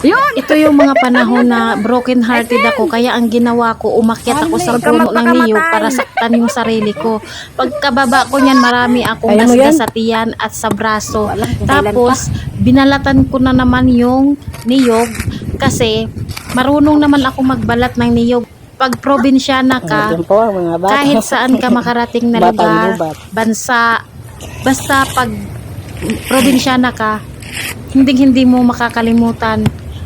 Yun! Ito yung mga panahon na broken hearted ako, kaya ang ginawa ko, umakyat ako sa puno ng niyog para saktan yung sarili ko. Pagkababa ko niyan, marami akong Kaya mo gasgas yan? sa tiyan at sa braso. Wala, kung kailan Tapos, binalatan ko na naman yung niyog kasi marunong naman ako magbalat ng niyog. Pag probinsyana ka, Yan po ang mga bata. kahit saan ka makarating na Batang lugar, gubat. bansa, basta pag probinsyana ka, hindi mo makakalimutan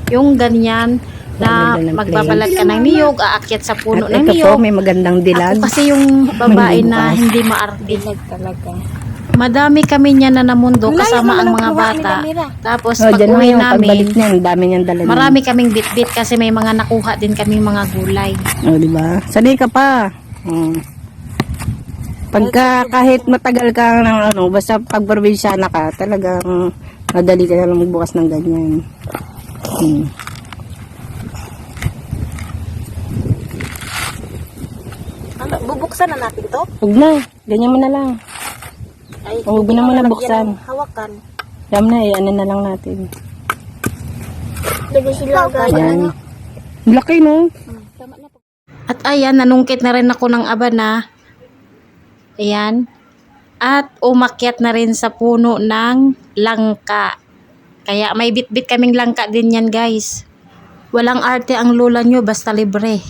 yung ganyan na Ganda ng magbabalat ka ng niyog, aakyat sa puno At ng ito po, niyog. may magandang dilag. Ako kasi yung babae na Bukas. hindi maarte. Dilag talaga. Madami kami niya na namundo kasama ang mga bata. Tapos pag Dyan uwi naman, pagbalik namin, niyan, dami niyang dala niyan. marami kaming bitbit kasi may mga nakuha din kaming mga gulay. O, di ba? Sanay ka pa. Pagka kahit matagal ka ng ano, basta pag probinsyana ka, talagang madali ka na lang magbukas ng ganyan. Ano, bubuksan na natin to? Huwag na, ganyan mo na lang. Ay, Huwag na mo na buksan. Hawakan. Yan na, ano na lang natin. Lagay sila Ayan. Laki, no? At ayan, nanungkit na rin ako ng abana. Ayan. At umakyat na rin sa puno ng langka. Kaya may bitbit kaming langka din yan, guys. Walang arte ang lola nyo, basta libre.